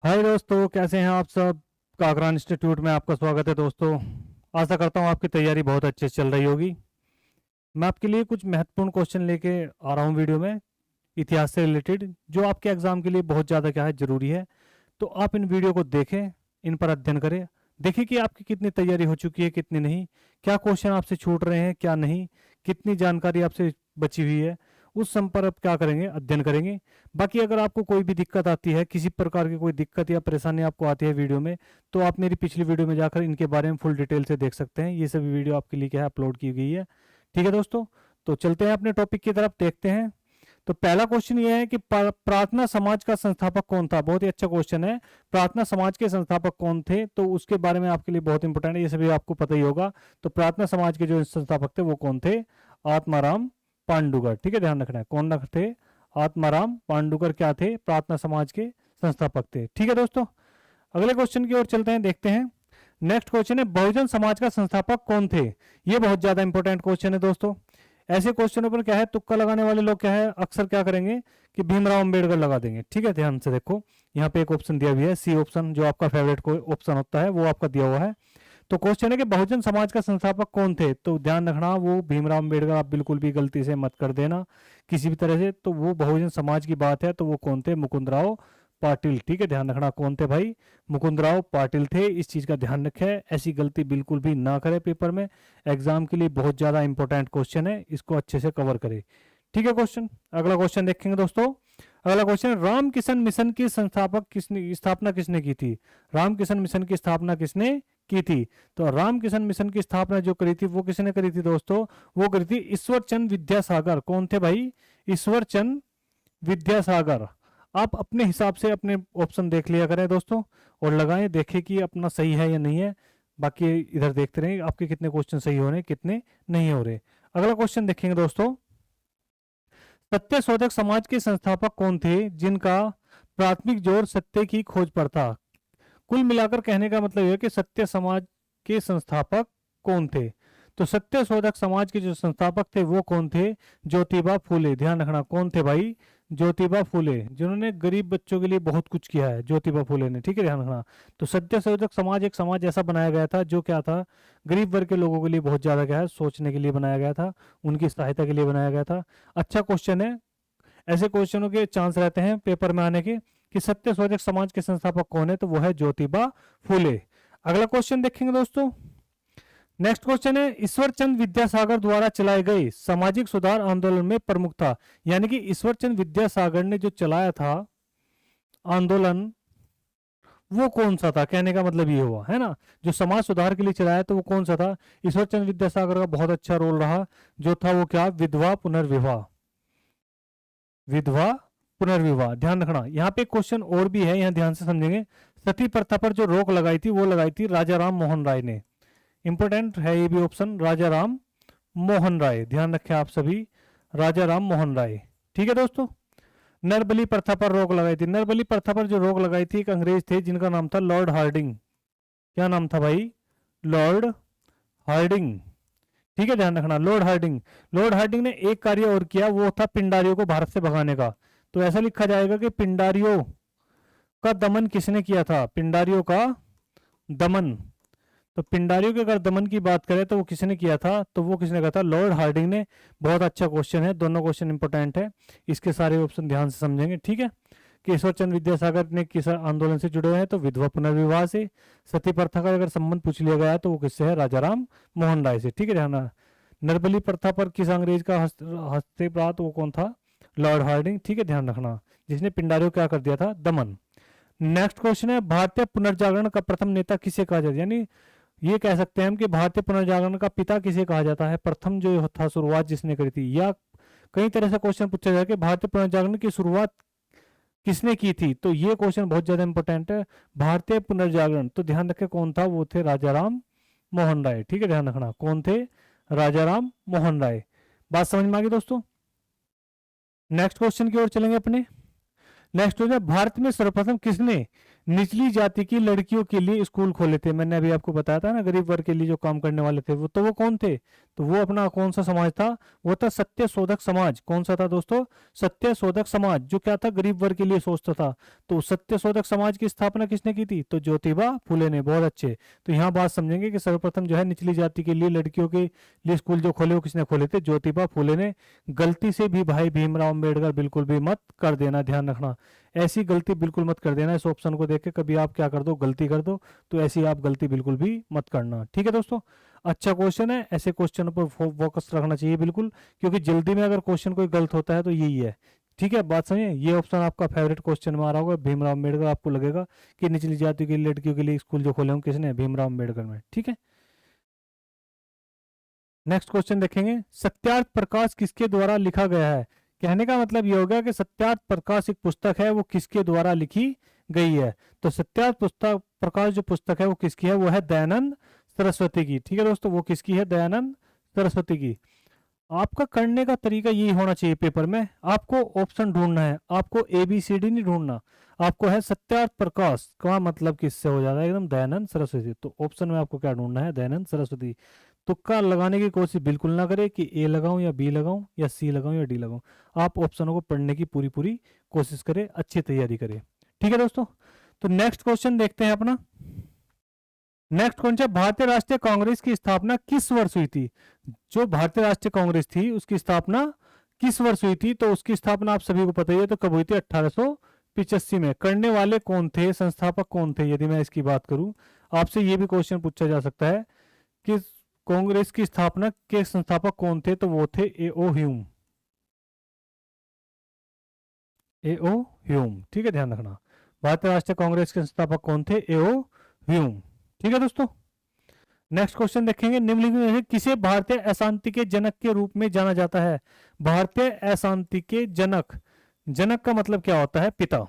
हाय दोस्तों, कैसे हैं आप सब। काकरा इंस्टीट्यूट में आपका स्वागत है दोस्तों। आशा करता हूँ आपकी तैयारी बहुत अच्छे से चल रही होगी। मैं आपके लिए कुछ महत्वपूर्ण क्वेश्चन लेके आ रहा हूँ वीडियो में, इतिहास से रिलेटेड, जो आपके एग्जाम के लिए बहुत ज़्यादा क्या है ज़रूरी है। तो आप इन वीडियो को देखें, इन पर अध्ययन करें। देखिए कि आपकी कितनी तैयारी हो चुकी है, कितनी नहीं, क्या क्वेश्चन आपसे छूट रहे हैं, क्या नहीं, कितनी जानकारी आपसे बची हुई है। उस सम पर आप क्या करेंगे, अध्ययन करेंगे। बाकी अगर आपको कोई भी दिक्कत आती है, किसी प्रकार की कोई दिक्कत या परेशानी आपको आती है वीडियो में, तो आप मेरी पिछली वीडियो में जाकर इनके बारे में फुल डिटेल से देख सकते हैं। ये सभी वीडियो आपके लिए क्या है अपलोड की गई है। ठीक है दोस्तों, तो चलते हैं अपने टॉपिक की तरफ, देखते हैं। तो पहला क्वेश्चन ये है कि प्रार्थना समाज का संस्थापक कौन था। बहुत ही अच्छा क्वेश्चन है। प्रार्थना समाज के संस्थापक कौन थे, तो उसके बारे में आपके लिए बहुत इंपॉर्टेंट है, ये सभी आपको पता ही होगा। तो प्रार्थना समाज के जो संस्थापक थे वो कौन थे, आत्माराम पांडुगर। ठीक है, ध्यान रखना है कौन थे, आत्माराम पांडुगर क्या थे, प्रार्थना समाज के संस्थापक थे। ठीक है दोस्तों, अगले क्वेश्चन की ओर चलते हैं, देखते हैं। नेक्स्ट क्वेश्चन है, बहुजन समाज का संस्थापक कौन थे। ये बहुत ज्यादा इंपॉर्टेंट क्वेश्चन है दोस्तों। ऐसे क्वेश्चनों पर क्या है, तुक्का लगाने वाले लोग क्या है अक्सर क्या करेंगे कि भीमराव अंबेडकर लगा देंगे। ठीक है, ध्यान से देखो, यहाँ पे एक ऑप्शन दिया भी है, सी ऑप्शन, जो आपका फेवरेट कोई ऑप्शन होता है वो आपका दिया हुआ है। तो क्वेश्चन है कि बहुजन समाज का संस्थापक कौन थे, तो ध्यान रखना वो भीमराव अंबेडकर, आप बिल्कुल भी गलती से मत कर देना किसी भी तरह से। तो वो बहुजन समाज की बात है, तो वो कौन थे, मुकुंदराव पाटिल। ठीक है, ध्यान रखना कौन थे भाई, मुकुंदराव पाटिल थे। इस चीज का ध्यान रखें, ऐसी गलती बिल्कुल भी ना करें पेपर में। एग्जाम के लिए बहुत ज्यादा इंपॉर्टेंट क्वेश्चन है, इसको अच्छे से कवर करें। ठीक है, क्वेश्चन, अगला क्वेश्चन देखेंगे दोस्तों। अगला क्वेश्चन, रामकिशन मिशन की संस्थापक किसने, स्थापना किसने की थी। रामकिशन मिशन की स्थापना किसने की थी। तो रामकिशन मिशन की स्थापना जो करी थी वो किसने करी थी दोस्तों, वो करी थी ईश्वरचंद विद्यासागर। कौन थे भाई, ईश्वरचंद विद्यासागर। आप अपने हिसाब से अपने ऑप्शन देख लिया करें दोस्तों, और लगाएं, देखें कि अपना सही है या नहीं है। बाकी इधर देखते रहें आपके कितने क्वेश्चन सही हो रहे हैं, कितने नहीं हो रहे। अगला क्वेश्चन देखेंगे दोस्तों, सत्य शोधक समाज के संस्थापक कौन थे जिनका प्राथमिक जोर सत्य की खोज पर था। कुल मिलाकर कहने का मतलब यह कि सत्य समाज के संस्थापक कौन थे। तो सत्य शोधक समाज के जो संस्थापक थे वो कौन थे, ज्योतिबा फूले। ध्यान रखना कौन थे भाई, ज्योतिबा फूले, जिन्होंने गरीब बच्चों के लिए बहुत कुछ किया है, ज्योतिबा फूले ने। ठीक है, ध्यान रखना। तो सत्य शोधक समाज एक समाज ऐसा बनाया गया था जो क्या था, गरीब वर्ग के लोगों के लिए बहुत ज्यादा क्या है सोचने के लिए बनाया गया था, उनकी सहायता के लिए बनाया गया था। अच्छा क्वेश्चन है, ऐसे क्वेश्चनों के चांस रहते हैं पेपर में आने के, कि सत्य शोधक समाज के संस्थापक कौन है, तो वो है ज्योतिबा फूले। अगला क्वेश्चन देखेंगे दोस्तों। नेक्स्ट क्वेश्चन है, ईश्वरचंद विद्यासागर द्वारा चलाए गए सामाजिक सुधार आंदोलन में प्रमुख था। यानी कि ईश्वरचंद विद्यासागर ने जो चलाया था आंदोलन, वो कौन सा था, कहने का मतलब ये हुआ है ना, जो समाज सुधार के लिए चलाया तो वो कौन सा था। ईश्वरचंद विद्यासागर का बहुत अच्छा रोल रहा, जो था वो क्या, विधवा पुनर्विवाह। विधवा पुनर्विवाह, ध्यान रखना। यहाँ पे क्वेश्चन और भी है, यहाँ ध्यान से समझेंगे। सती प्रथा पर जो रोक लगाई थी वो लगाई थी राजा राम मोहन राय ने। इंपोर्टेंट है ये भी ऑप्शन, राजा राम मोहन राय, ध्यान रखें आप सभी, राजा राम मोहन राय। ठीक है दोस्तों, नरबली प्रथा पर रोक लगाई थी। नरबली प्रथा पर जो रोक लगाई थी एक अंग्रेज थे जिनका नाम था लॉर्ड हार्डिंग। क्या नाम था भाई, लॉर्ड हार्डिंग। ठीक है, ध्यान रखना, लॉर्ड हार्डिंग। लॉर्ड हार्डिंग ने एक कार्य और किया, वो था पिंडारियों को भारत से भगाने का। तो ऐसा लिखा जाएगा कि पिंडारियों का दमन किसने किया था, पिंडारियों का दमन। तो पिंडारियों के अगर दमन की बात करें तो वो किसने किया था, तो वो किसने कहा था, लॉर्ड हार्डिंग ने। बहुत अच्छा क्वेश्चन है, दोनों क्वेश्चन इंपॉर्टेंट है, इसके सारे ऑप्शन ध्यान से समझेंगे। ठीक है, कि ईश्वरचंद विद्यासागर ने किस आंदोलन से जुड़े हुए हैं, तो विधवा पुनर्विवाह से। सती प्रथा का अगर संबंध पूछ लिया गया तो वो किससे है, राजाराम मोहन राय से। ठीक है, ध्यान। नरबली प्रथा पर किस अंग्रेज का हस्तक्षेप, वो कौन था, लॉर्ड हार्डिंग। ठीक है, ध्यान रखना, जिसने पिंडारियों क्या कर दिया था, दमन। नेक्स्ट क्वेश्चन है, भारतीय पुनर्जागरण का प्रथम नेता किसे कहा जाता है। यानी ये कह सकते हैं हम कि भारतीय पुनर्जागरण का पिता किसे कहा जाता है, प्रथम जो था शुरुआत जिसने करी थी। या कई तरह से क्वेश्चन पूछा जाए कि भारतीय पुनर्जागरण की शुरुआत किसने की थी, तो ये क्वेश्चन बहुत ज्यादा इंपॉर्टेंट है। भारतीय पुनर्जागरण, तो ध्यान रखें कौन था, वो थे राजाराम मोहन राय। ठीक है, ध्यान रखना कौन थे, राजाराम मोहन राय। बात समझ में आ गई दोस्तों। नेक्स्ट क्वेश्चन की ओर चलेंगे अपने। नेक्स्ट क्वेश्चन, भारत में सर्वप्रथम किसने निचली जाति की लड़कियों के लिए स्कूल खोले थे। मैंने अभी आपको बताया था ना, गरीब वर्ग के लिए जो काम करने वाले थे, वो कौन थे? तो वो अपना कौन सा समाज था? वो था सत्य शोधक समाज। कौन सा था दोस्तों? सत्य शोधक समाज, जो क्या था, गरीब वर्ग के लिए सोचता था। तो सत्य शोधक समाज की स्थापना किसने की थी? तो ज्योतिबा फूले ने। बहुत अच्छे। तो यहाँ बात समझेंगे कि सर्वप्रथम जो है निचली जाति के लिए लड़कियों के लिए स्कूल जो खोले, वो किसने खोले थे? ज्योतिबा फूले ने। गलती से भी भाई भीमराव अम्बेडकर बिल्कुल भी मत कर देना, ध्यान रखना। ऐसी गलती बिल्कुल मत कर देना, इस ऑप्शन को देख के कभी आप क्या कर दो, गलती कर दो, तो ऐसी आप गलती बिल्कुल भी मत करना। ठीक है दोस्तों, अच्छा क्वेश्चन है, ऐसे क्वेश्चन पर फोकस रखना चाहिए बिल्कुल, क्योंकि जल्दी में अगर क्वेश्चन कोई गलत होता है तो यही है। ठीक है, बात समझिए। ये ऑप्शन आपका फेवरेट क्वेश्चन में आ रहा होगा, भीमराव अम्बेडकर। आपको लगेगा कि निचली जाति की लड़कियों के लिए स्कूल जो खोले हों किसने? भीमराव अम्बेडकर में। ठीक है, नेक्स्ट क्वेश्चन देखेंगे। सत्यार्थ प्रकाश किसके द्वारा लिखा गया है? कहने का मतलब ये होगा कि सत्यार्थ प्रकाश एक पुस्तक है, वो किसके द्वारा लिखी गई है? तो सत्यार्थ पुस्तक प्रकाश जो पुस्तक है वो किसकी है? वो है दयानंद सरस्वती की। ठीक है दोस्तों, वो किसकी है? दयानंद सरस्वती की। आपका करने का तरीका यही होना चाहिए पेपर में, आपको ऑप्शन ढूंढना है, आपको ABCD नहीं ढूंढना। आपको है सत्यार्थ प्रकाश का मतलब किससे हो जाता है? एकदम दयानंद सरस्वती। तो ऑप्शन में आपको क्या ढूंढना है? दयानंद सरस्वती। तुक्का लगाने की कोशिश बिल्कुल ना करें कि ए लगाऊं या बी लगाऊं या सी लगाऊं या डी लगाऊं। आप ऑप्शनों को पढ़ने की पूरी पूरी कोशिश करें, अच्छी तैयारी करें। ठीक है दोस्तों, तो नेक्स्ट क्वेश्चन देखते हैं अपना। नेक्स्ट क्वेश्चन, भारतीय राष्ट्रीय कांग्रेस की स्थापना किस वर्ष हुई थी? जो भारतीय राष्ट्रीय कांग्रेस थी उसकी स्थापना किस वर्ष हुई थी? तो उसकी स्थापना आप सभी को पता ही है, तो कब हुई थी? 1885 में। करने वाले कौन थे? संस्थापक कौन थे? यदि मैं इसकी बात करूं, आपसे ये भी क्वेश्चन पूछा जा सकता है कि कांग्रेस की स्थापना के संस्थापक कौन थे? तो वो थे A.O. ह्यूम। A.O. ह्यूम। ठीक है, ध्यान रखना। भारतीय राष्ट्रीय कांग्रेस के संस्थापक कौन थे? A.O. ह्यूम। ठीक है दोस्तों, नेक्स्ट क्वेश्चन देखेंगे। निम्नलिखित में से किसे भारतीय अशांति के जनक के रूप में जाना जाता है? भारतीय अशांति के जनक, जनक का मतलब क्या होता है? पिता।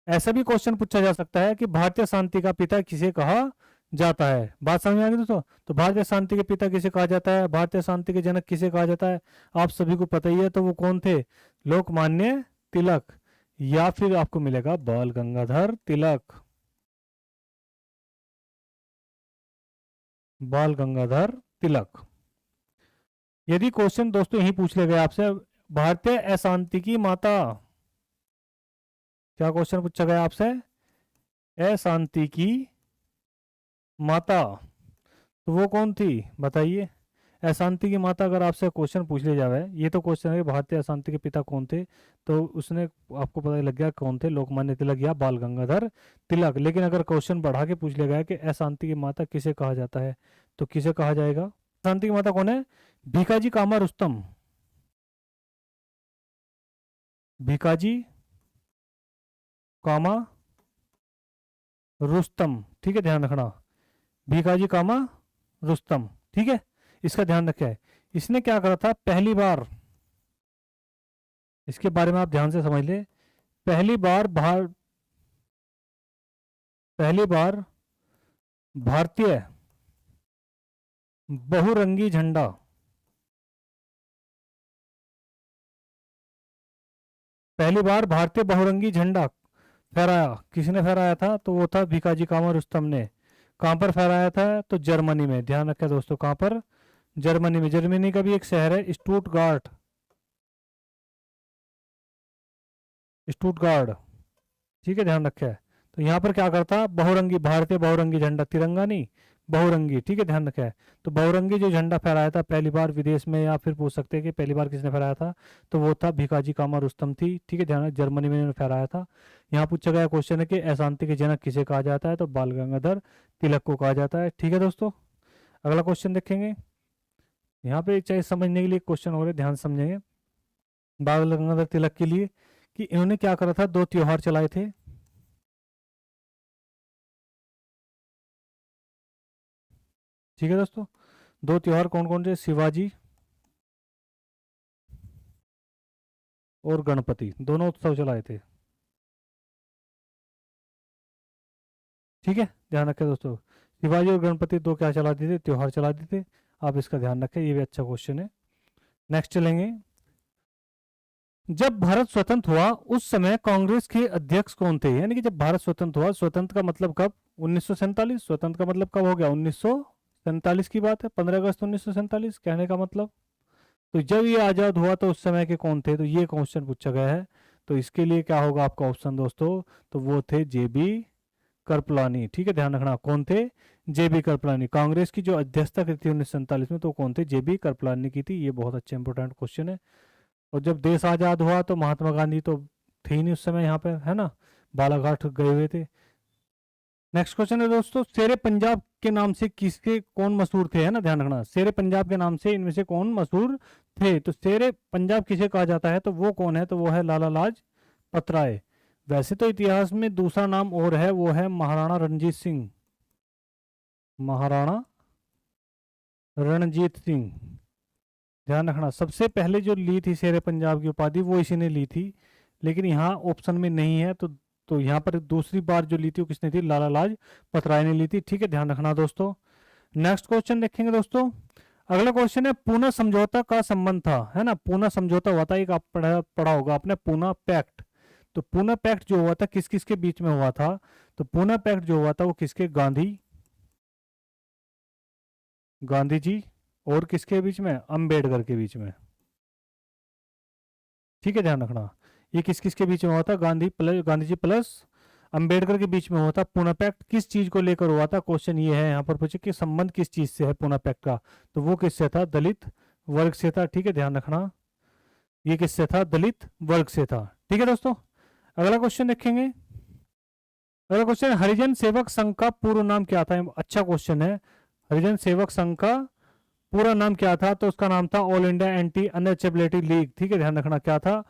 ऐसा भी क्वेश्चन पूछा जा सकता है कि भारतीय शांति का पिता किसे कहा जाता है? बात समझ में आ गई दोस्तों? तो भारतीय शांति के पिता किसे कहा जाता है? भारतीय शांति के जनक किसे कहा जाता है? आप सभी को पता ही है, तो वो कौन थे? लोकमान्य तिलक, या फिर आपको मिलेगा बाल गंगाधर तिलक। बाल गंगाधर तिलक। यदि क्वेश्चन दोस्तों यही पूछ ले गए आपसे, भारतीय अशांति की माता, क्या क्वेश्चन पूछा गया आपसे? अशांति की माता, तो वो कौन थी बताइए? अशांति की माता अगर आपसे क्वेश्चन पूछ लिया जाए, ये तो क्वेश्चन है कि भारतीय अशांति के पिता कौन थे, तो उसने आपको पता लग गया कौन थे, लोकमान्य तिलक या बाल गंगाधर तिलक। लेकिन अगर क्वेश्चन बढ़ा के पूछ लिया गया कि अशांति की माता किसे कहा जाता है, तो किसे कहा जाएगा? अशांति की माता कौन है? भीकाजी कामा रुस्तम। भीकाजी कामा रुस्तम। ठीक है, ध्यान रखना, भीकाजी कामा रुस्तम। ठीक है, इसका ध्यान रखा है। इसने क्या करा था पहली बार, इसके बारे में आप ध्यान से समझ ले। पहली बार पहली बार भारतीय बहुरंगी झंडा, पहली बार भारतीय बहुरंगी झंडा फहराया, किसने फहराया था? तो वो था भिकाजी कामा रुस्तम ने। कहां पर फहराया था? तो जर्मनी में। ध्यान रखें दोस्तों, कहां पर? जर्मनी में। जर्मनी का भी एक शहर है स्टुटगार्ट, स्टुटगार्ड। ठीक है, ध्यान रखें। तो यहाँ पर क्या करता? बहुरंगी, भारतीय बहुरंगी झंडा, तिरंगा नहीं, बहुरंगी। ठीक है, ध्यान रखें। तो बहुरंगी जो झंडा फहराया था पहली बार विदेश में, या फिर पूछ सकते हैं कि पहली बार किसने फहराया था, तो वो था भिकाजी कामा रुस्तम थी। ठीक है, ध्यान रखें, जर्मनी में इन्होंने फहराया था। यहाँ पूछा गया क्वेश्चन है कि अशांति के जनक किसे कहा जाता है, तो बाल गंगाधर तिलक को कहा जाता है। ठीक है दोस्तों, अगला क्वेश्चन देखेंगे। यहाँ पे चाहिए समझने के लिए क्वेश्चन हो रहे, ध्यान समझेंगे। बाल गंगाधर तिलक के लिए कि इन्होंने क्या करा था, दो त्योहार चलाए थे। ठीक है दोस्तों, दो त्योहार कौन कौन से? शिवाजी और गणपति, दोनों उत्सव चलाए थे। ठीक है, ध्यान रखें दोस्तों, शिवाजी और गणपति दो क्या चला दिए थे? त्योहार चला दिए थे। आप इसका ध्यान रखें, ये भी अच्छा क्वेश्चन है। नेक्स्ट चलेंगे। जब भारत स्वतंत्र हुआ उस समय कांग्रेस के अध्यक्ष कौन थे? यानी कि जब भारत स्वतंत्र हुआ, स्वतंत्र का मतलब कब? 1947। स्वतंत्र का मतलब कब हो गया? 1947 की बात है, 15 अगस्त 1947 कहने का मतलब। तो जब ये आजाद हुआ तो उस समय के कौन थे? तो ये क्वेश्चन पूछा गया है। तो इसके लिए क्या होगा आपका ऑप्शन दोस्तों? तो वो थे जेबी कृपलानी। ठीक है, ध्यान रखना कौन थे? जेबी कृपलानी। कांग्रेस की जो अध्यक्षता की थी 1947 में, तो कौन थे? जेबी कृपलानी की थी। ये बहुत अच्छा इंपॉर्टेंट क्वेश्चन है। और जब देश आज़ाद हुआ तो महात्मा गांधी तो थे ही नहीं उस समय यहाँ पे, है ना, बालाघाट गए हुए थे। नेक्स्ट क्वेश्चन है दोस्तों, शेरे पंजाब के नाम से किसके कौन मशहूर थे? है ना, ध्यान रखना, शेरे पंजाब के नाम से इनमें से कौन मशहूर थे? तो शेरे पंजाब किसे कहा जाता है? तो वो कौन है? तो वो है लाला लाजपत राय। वैसे तो इतिहास में दूसरा नाम और है, वो है महाराणा रणजीत सिंह। महाराणा रणजीत सिंह। ध्यान रखना, सबसे पहले जो ली थी शेरे पंजाब की उपाधि वो इसी ने ली थी, लेकिन यहाँ ऑप्शन में नहीं है। तो यहाँ पर दूसरी बार जो ली थी वो किसने थी? लाला लाजपत राय ने ली थी। ठीक है, ध्यान रखना दोस्तों। नेक्स्ट क्वेश्चन देखेंगे दोस्तों। अगला क्वेश्चन है, पूना समझौता का संबंध था, है ना, पूना समझौता हुआ था, एक आप पढ़ा होगा आपने, पूना पैक्ट। तो पूना पैक्ट जो हुआ था किस किस के बीच में हुआ था? तो पूना पैक्ट जो हुआ था वो किसके? गांधी जी और किसके बीच में? अंबेडकर के बीच में। ठीक है, ध्यान रखना, ये किस किस के बीच में हुआ था? गांधी जी प्लस अंबेडकर के बीच में हुआ था। पूना पैक्ट किस चीज को लेकर हुआ था? क्वेश्चन ये है यहाँ पर पूछे कि संबंध किस चीज से है पूना पैक्ट का? तो वो किससे था? दलित वर्ग से था। ठीक है, ध्यान रखना, ये किससे था? दलित वर्ग से था। ठीक है दोस्तों, अगला क्वेश्चन देखेंगे। अगला क्वेश्चन, हरिजन सेवक संघ का पूर्व नाम क्या था? अच्छा क्वेश्चन है। हरिजन सेवक संघ का पूरा नाम क्या था? तो उसका नाम था all India anti untouchability league. ठीक है, ध्यान रखना, क्या था?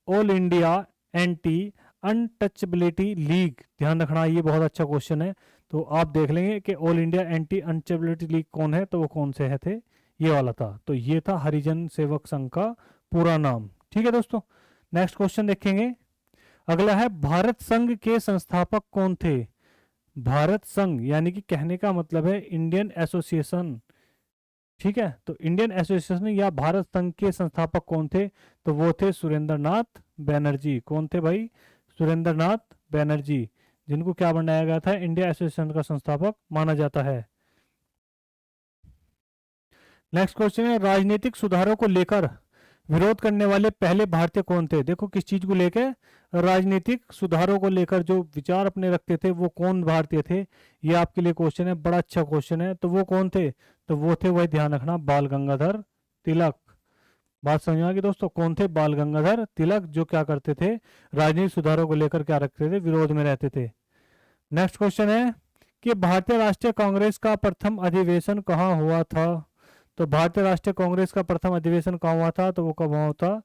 All India anti untouchability league. ध्यान रखना, ये बहुत अच्छा क्वेश्चन है। तो आप देख लेंगे कि all India anti untouchability league कौन है, तो वो कौन से है थे? ये वाला था। तो ये था हरिजन सेवक संघ का पूरा नाम। ठीक है दोस्तों, नेक्स्ट क्वेश्चन देखेंगे। अगला है, भारत संघ के संस्थापक कौन थे? भारत संघ यानी कि कहने का मतलब है इंडियन एसोसिएशन। ठीक है, तो इंडियन एसोसिएशन या भारत संघ के संस्थापक कौन थे? तो वो थे सुरेंद्र नाथ बैनर्जी। कौन थे भाई? सुरेंद्र नाथ बैनर्जी, जिनको क्या बनाया गया था? इंडिया एसोसिएशन का संस्थापक माना जाता है। नेक्स्ट क्वेश्चन है, राजनीतिक सुधारों को लेकर विरोध करने वाले पहले भारतीय कौन थे? देखो किस चीज को लेकर? राजनीतिक सुधारों को लेकर जो विचार अपने रखते थे वो कौन भारतीय थे? ये आपके लिए क्वेश्चन है, बड़ा अच्छा क्वेश्चन है। तो वो कौन थे? तो वो थे, वही ध्यान रखना, बाल गंगाधर तिलक। बात समझ में आ गई दोस्तों, कौन थे? बाल गंगाधर तिलक, जो क्या करते थे? राजनीतिक सुधारों को लेकर क्या रखते थे? विरोध में रहते थे। नेक्स्ट क्वेश्चन है कि भारतीय राष्ट्रीय कांग्रेस का प्रथम अधिवेशन कहाँ हुआ था? तो भारतीय राष्ट्रीय कांग्रेस का प्रथम अधिवेशन कहाँ हुआ था? तो वो कब हुआ था?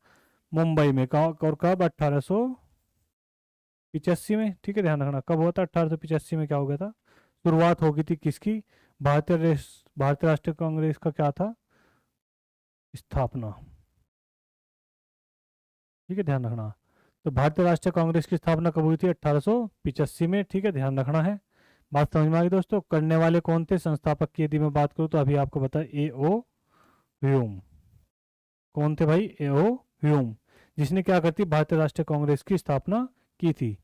मुंबई में। और कब? 1885 में। ठीक है, ध्यान रखना, कब हुआ था? 1885 में क्या हो गया था? शुरुआत हो गई थी किसकी? भारतीय राष्ट्रीय कांग्रेस का क्या था? स्थापना। ठीक है, ध्यान रखना, तो भारतीय राष्ट्रीय कांग्रेस की स्थापना कब हुई थी? 1885 में। ठीक है, ध्यान रखना है। बात समझ में आ गई दोस्तों। करने वाले कौन थे संस्थापक की यदि मैं बात करूं? तो अभी आपको बता, ए ओ ह्यूम। कौन थे भाई? ए ओ ह्यूम, जिसने क्या करती? भारतीय राष्ट्रीय कांग्रेस की स्थापना की थी।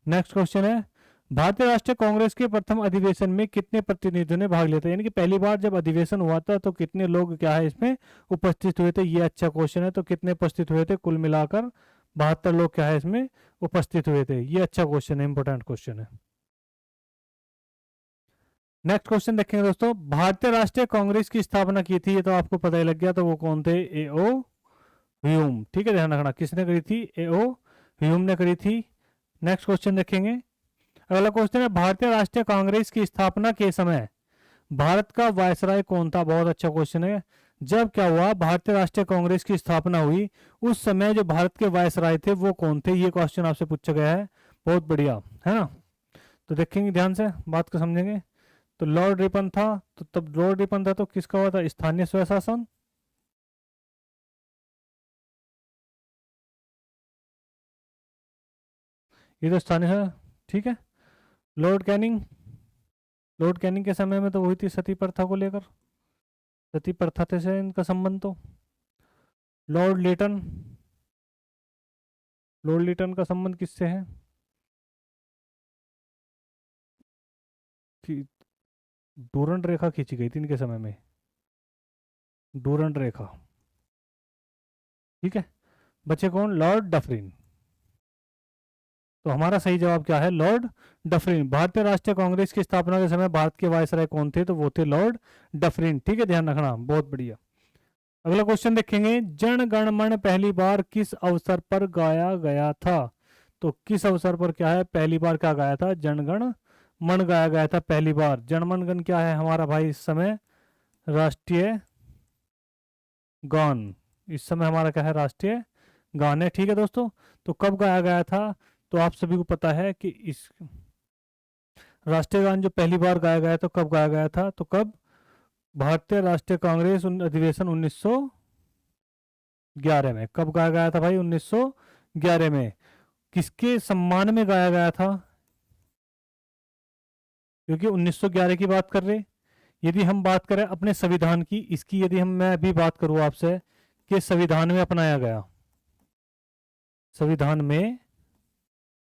नेक्स्ट क्वेश्चन है, भारतीय राष्ट्रीय कांग्रेस के प्रथम अधिवेशन में कितने प्रतिनिधियों ने भाग लिया था? यानी कि पहली बार जब अधिवेशन हुआ था तो कितने लोग क्या है इसमें उपस्थित हुए थे? ये अच्छा क्वेश्चन है। तो कितने उपस्थित हुए थे? कुल मिलाकर 72 लोग क्या है इसमें उपस्थित हुए थे। ये अच्छा क्वेश्चन है, इंपॉर्टेंट क्वेश्चन है। नेक्स्ट क्वेश्चन देखेंगे दोस्तों, भारतीय राष्ट्रीय कांग्रेस की स्थापना की थी, ये तो आपको पता ही लग गया, तो वो कौन थे? ए ओ ह्यूम। ठीक है, ध्यान रखना, किसने करी थी? ए ओ ह्यूम ने करी थी। नेक्स्ट क्वेश्चन देखेंगे। अगला क्वेश्चन है, भारतीय राष्ट्रीय कांग्रेस की स्थापना के समय भारत का वायसराय कौन था? बहुत अच्छा क्वेश्चन है। जब क्या हुआ, भारतीय राष्ट्रीय कांग्रेस की स्थापना हुई, उस समय जो भारत के वायसराय थे वो कौन थे? ये क्वेश्चन आपसे पूछा गया है। बहुत बढ़िया, है ना। तो देखेंगे ध्यान से, बात को समझेंगे। तो लॉर्ड रिपन था, तो तब लॉर्ड रिपन था तो किसका हुआ था? स्थानीय स्वशासन। ये तो स्थानीय ठीक है। लॉर्ड कैनिंग, लॉर्ड कैनिंग के समय में तो वही थी सती प्रथा को लेकर, सती प्रथा से इनका संबंध। तो लॉर्ड लेटन, लॉर्ड लिटन का संबंध किससे है? कि डूरंड रेखा खींची गई थी इनके समय में, डूरंड रेखा। ठीक है, बच्चे कौन? Lord Dufferin. तो हमारा सही जवाब क्या है? Lord Dufferin. भारतीय राष्ट्रीय कांग्रेस की स्थापना के समय भारत के वायसराय कौन थे? तो वो थे लॉर्ड डफरिन। ठीक है, ध्यान रखना, बहुत बढ़िया। अगला क्वेश्चन देखेंगे, जन गण मन पहली बार किस अवसर पर गाया गया था? तो किस अवसर पर क्या है, पहली बार क्या गाया था? जनगण मन गाया गया था पहली बार। जनमन गण क्या है हमारा भाई इस समय? राष्ट्रीय गान। इस समय हमारा क्या है? राष्ट्रीय गान है। ठीक है दोस्तों, तो कब गाया गया था? तो आप सभी को पता है कि इस राष्ट्रीय गान जो पहली बार गाया गया था, कब गाया गया था? तो कब? भारतीय राष्ट्रीय कांग्रेस अधिवेशन 1911 में। कब गाया गया था भाई? 1911 में। किसके सम्मान में गाया गया था? क्योंकि 1911 की बात कर रहे। यदि हम बात करें अपने संविधान की, इसकी यदि मैं अभी बात करूं आपसे कि संविधान में अपनाया गया, संविधान में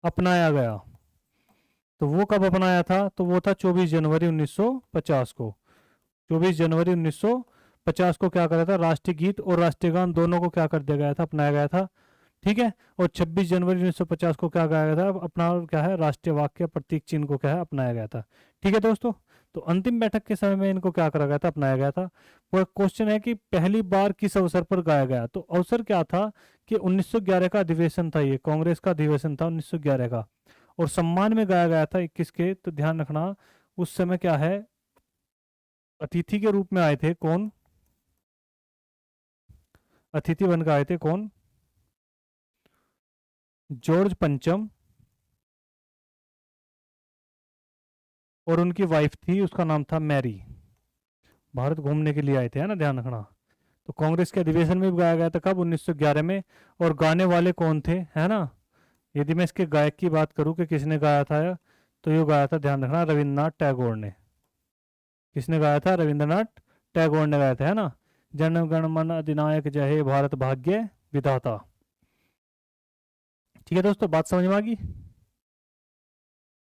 अपनाया गया, तो वो कब अपनाया था? तो वो था 24 जनवरी 1950 को। 24 जनवरी 1950 को क्या करा था? राष्ट्रीय गीत और राष्ट्रीय गान दोनों को क्या कर दिया गया था? अपनाया गया था। ठीक है, और 26 जनवरी 1950 को क्या गाया गया था? अपना क्या है? राष्ट्रीय वाक्य प्रतीक चिन्ह को क्या है? अपनाया गया था। ठीक है दोस्तों, तो अंतिम बैठक के समय में इनको क्या करा गया था? अपनाया गया था। वो क्वेश्चन है कि पहली बार किस अवसर पर गाया गया? तो अवसर क्या था कि 1911 का अधिवेशन था, ये कांग्रेस का अधिवेशन था 1911 का, और सम्मान में गाया गया था 21 के। तो ध्यान रखना, उस समय क्या है, अतिथि के रूप में आए थे कौन? अतिथि बनकर आए थे कौन? जॉर्ज पंचम, और उनकी वाइफ थी, उसका नाम था मैरी। भारत घूमने के लिए आए थे, है ना, ध्यान रखना। तो कांग्रेस के अधिवेशन में भी गाया गया था, कब? 1911 में। और गाने वाले कौन थे, है ना? यदि मैं इसके गायक की बात करूं कि किसने गाया था, तो ये गाया था, ध्यान रखना, रविन्द्रनाथ टैगोर ने। किसने गाया था? रविन्द्रनाथ टैगोर ने गाया था, है ना। जन गण मन अधिनायक जय हे भारत भाग्य विधाता। ठीक है दोस्तों, बात समझ में आ गई?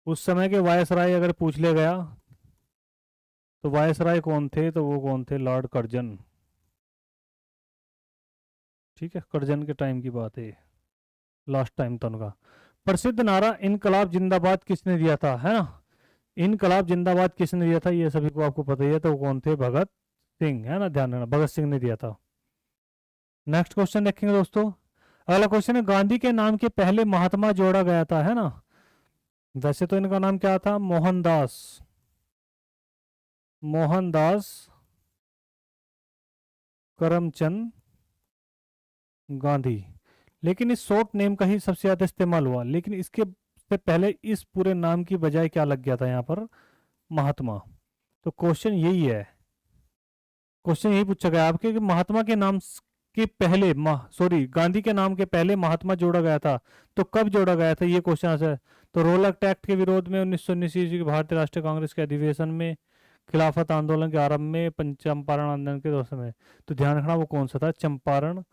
उस समय के वायसराय अगर पूछ लिया गया तो वायसराय कौन थे? तो वो कौन थे? Lord Curzon. ठीक है, कर्जन के टाइम की बात है, लास्ट टाइम था उनका। प्रसिद्ध नारा इनकलाब जिंदाबाद किसने दिया था, है ना? इनकलाब जिंदाबाद किसने दिया था, ये सभी को आपको पता ही है। तो वो कौन थे? भगत सिंह, है ना, ध्यान रखना, भगत सिंह ने दिया था। नेक्स्ट क्वेश्चन देखेंगे दोस्तों। अगला क्वेश्चन है, गांधी के नाम के पहले महात्मा जोड़ा गया था, है ना। वैसे तो इनका नाम क्या था? मोहनदास, मोहनदास करमचंद गांधी। लेकिन इस शॉर्ट नेम का ही सबसे ज्यादा इस्तेमाल हुआ, लेकिन इसके से पहले इस पूरे नाम की बजाय क्या लग गया था यहाँ पर? महात्मा। तो क्वेश्चन यही है, क्वेश्चन यही पूछा गया आपके कि महात्मा के नाम के पहले सॉरी, गांधी के नाम के पहले महात्मा जोड़ा गया था, तो कब जोड़ा गया था? ये क्वेश्चन है। तो रोलक एक्ट के विरोध में 1919 ईस्वी की भारतीय राष्ट्रीय कांग्रेस के अधिवेशन में, खिलाफत आंदोलन के आरंभ में, चंपारण आंदोलन के दो समय। तो ध्यान रखना वो कौन सा था? चंपारण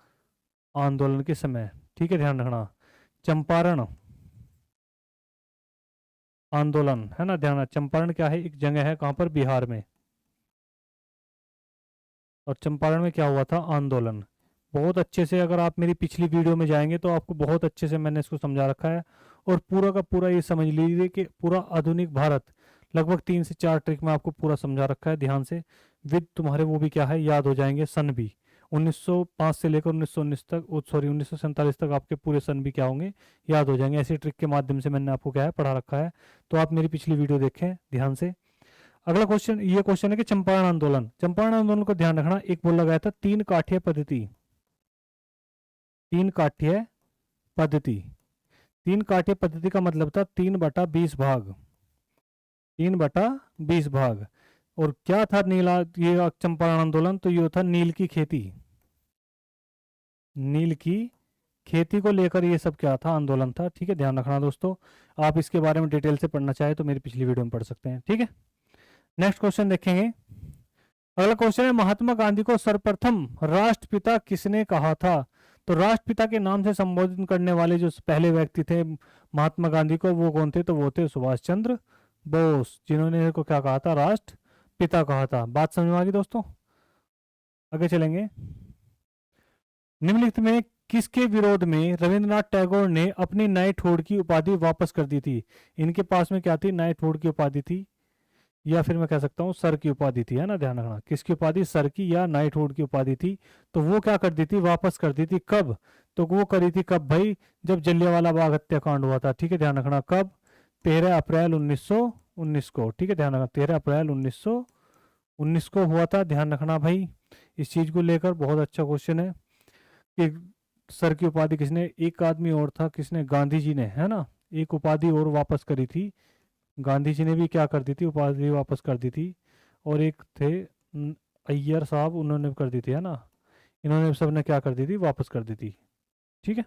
आंदोलन के समय। ठीक है, ध्यान रखना, चंपारण आंदोलन, है ना, ध्यान रखना। चंपारण क्या है? एक जगह है, कहां पर? बिहार में। और चंपारण में क्या हुआ था? आंदोलन। बहुत अच्छे से अगर आप मेरी पिछली वीडियो में जाएंगे तो आपको बहुत अच्छे से मैंने इसको समझा रखा है। और पूरा का पूरा ये समझ लीजिए कि पूरा आधुनिक भारत लगभग 3 से 4 ट्रिक में आपको पूरा समझा रखा है, ध्यान से। विद तुम्हारे वो भी क्या है, याद हो जाएंगे, सन भी। 1905 से लेकर 1919 तक, सॉरी 1947 तक आपके पूरे सन भी क्या होंगे? याद हो जाएंगे। ऐसी ट्रिक के माध्यम से मैंने आपको क्या है, पढ़ा रखा है। तो आप मेरी पिछली वीडियो देखें ध्यान से। अगला क्वेश्चन, ये क्वेश्चन है कि चंपारण आंदोलन, चंपारण आंदोलन को ध्यान रखना, एक बोला गया था 3 काठीय पद्धति। 3 काठीय पद्धति, 3 काठीय पद्धति का मतलब था 3/20 भाग, 3/20 भाग। और क्या था नीला, ये चंपारण आंदोलन? तो ये था नील की खेती, नील की खेती को लेकर ये सब क्या था? आंदोलन था। ठीक है, ध्यान रखना दोस्तों, आप इसके बारे में डिटेल से पढ़ना चाहे तो मेरी पिछली वीडियो में पढ़ सकते हैं। ठीक है, नेक्स्ट क्वेश्चन देखेंगे। अगला क्वेश्चन है, महात्मा गांधी को सर्वप्रथम राष्ट्रपिता किसने कहा था? तो राष्ट्रपिता के नाम से संबोधित करने वाले जो पहले व्यक्ति थे महात्मा गांधी को, वो कौन थे? तो वो थे सुभाष चंद्र बोस, जिन्होंने इनको क्या कहा था? राष्ट्रपिता कहा था। बात समझ में आ गई दोस्तों? आगे चलेंगे। निम्नलिखित में किसके विरोध में रविंद्रनाथ टैगोर ने अपनी नाइटहुड की उपाधि वापस कर दी थी? इनके पास में क्या थी? नाइटहुड की उपाधि थी, या फिर मैं कह सकता हूँ सर की उपाधि थी, है ना? ध्यान रखना, किसकी उपाधि? सर की या नाइटहुड की उपाधि थी। तो वो क्या कर दी थी? वापस कर दी थी। कब? तो वो करी थी कब भाई? जब जलियांवाला बाग हत्याकांड हुआ था। ठीक है, ध्यान रखना। कब? 13 अप्रैल 1919 को। ठीक है, ध्यान रखना, 13 अप्रैल 1919 को हुआ था। ध्यान रखना भाई, इस चीज को लेकर बहुत अच्छा क्वेश्चन है कि सर की उपाधि किसने? एक आदमी और था, किसने? गांधी जी ने, है ना? एक उपाधि और वापस करी थी। गांधी जी ने भी क्या कर दी थी? उपाधि वापस कर दी थी। और एक थे अय्यर साहब, उन्होंने भी कर दी थी, है ना? इन्होंने सब ने क्या कर दी थी? वापस कर दी थी। ठीक है।